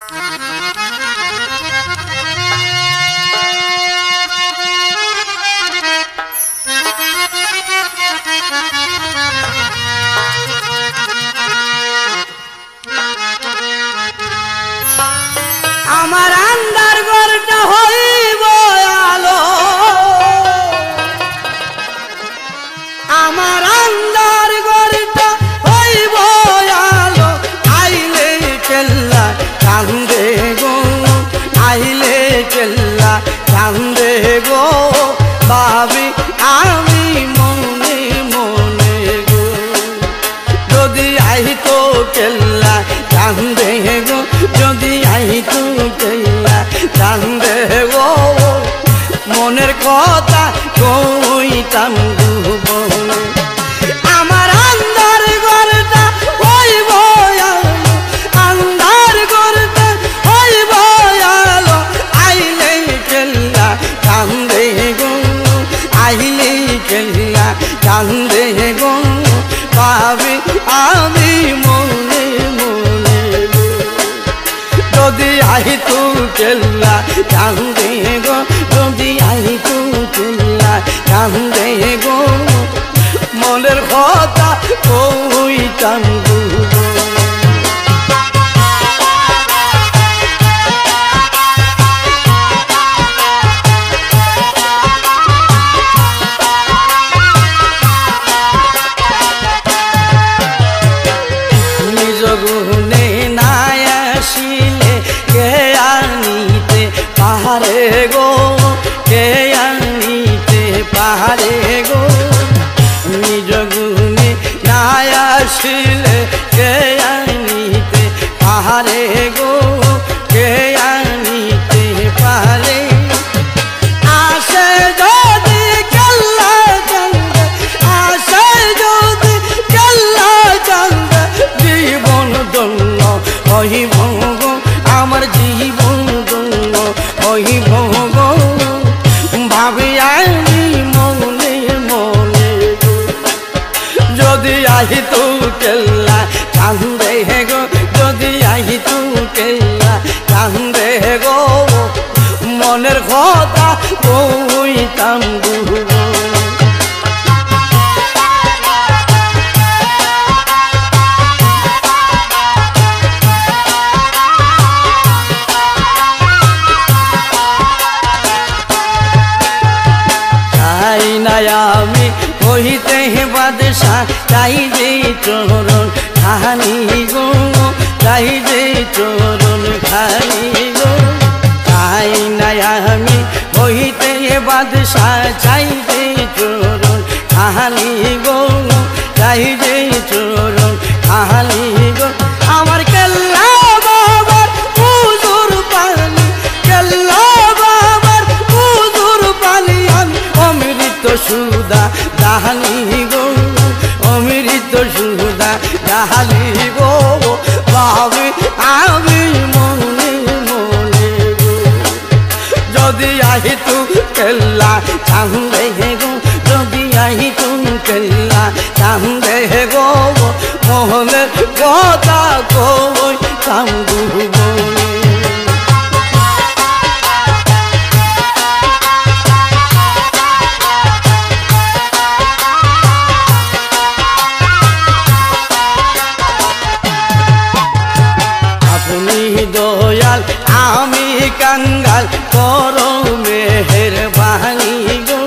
আমার আন্দার ঘরটা হইব আলো, আমার আন্দার ঘরটা হইব আলো। আইলে কেল্লা কান্দে গো, আইলে কেল্লা কান্দে গো, ভাবি আমি মনে মনে গো। যদি আইতো কেল্লা কান্দে গো, যদি আইতো কেল্লা কান্দে গো, মনের কথা কইতাম গো। আমার আন্দার ঘরটা হইব আলো, আন্দার ঘরটা হইব আলো। আইলে কেল্লা কান্দে গো, আইলে কেল্লা কান্দে গো, ভাবি আমি মনে মনে গো। যদি আইতো কেল্লা কান্দে গো, যদি আইতো কেল্লা কান্দে গো, মনের কথা কইতাম গো। নিজ গুণে না আসিলে কে আনিতে পাহাড়ে গো, কে আনিতে পাহাড়ে গো। নিজ গুণে না আসিলে কে আনিতে পাহাড়ে গো, কে আনিতে পারে। আসে যদি কেল্লা কান্দে, আসে যদি কেল্লা কান্দে, জীবন ধন্য হইব গো, আমার জীবন ধন্য হইব গো, ভাবি আমি মনে মনে গো। যদি আহিতো কেল্লা কান্দে গো, যদি আহিতো কেল্লা কান্দে গো, মনের কথা কইতাম গো। চাই না আমি কইতে বাদশা, চাই যে চরণ খানি গো, চাই যে চরণ খানি গো। চাই না আমি কইতে বাদশা, চাই যে চরণ খানি গো, চাই যে চরণ খানি গো। আমার কেল্লা বাবার হুজুর পানি, কেল্লা বাবার হুজুর পানি, আমি অমৃত সুদা দাহানি গো, অমৃত সুদা দাহানি গো, ভাবি আমি মনে মনে গো। যদি আহিতো কেল্লা কান্দে গো, যদি আহিতো কেল্লা কান্দে গো, মোহনের কথা কইতাম গো। আপনি দয়াল আমি কাঙ্গাল, করো মেহেরবানি গো,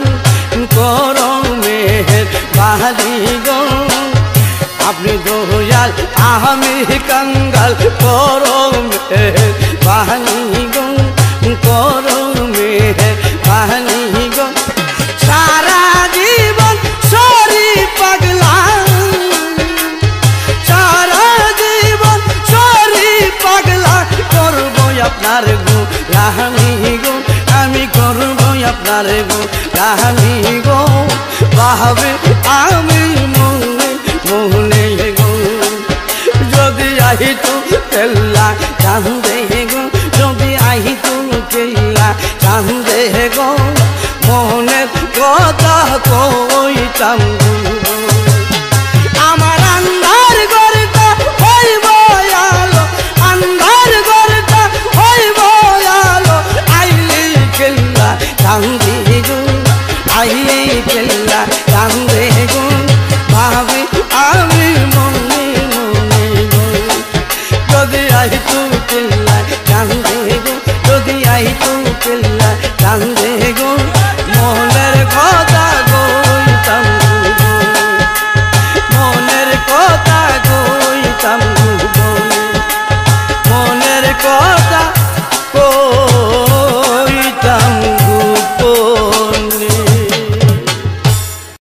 করো মেহেরবানি গো। আপনি দয়াল আমি কাঙ্গাল, করো মেহেরবানি গো, করো মেহেরবানি গো। সারা জীবন সরি পাগলা, সারা জীবন সরি পাগলা, করবো আপনার গো রাহানি গো, আমি করবো আপনার গো রাহানি গো, ভাবে আমি মনে মনে গো। যদি আহিতো কেল্লা কান্দে গো, যদি আহিতো কেল্লা কান্দে গো, মনের কথা কইতাম গো।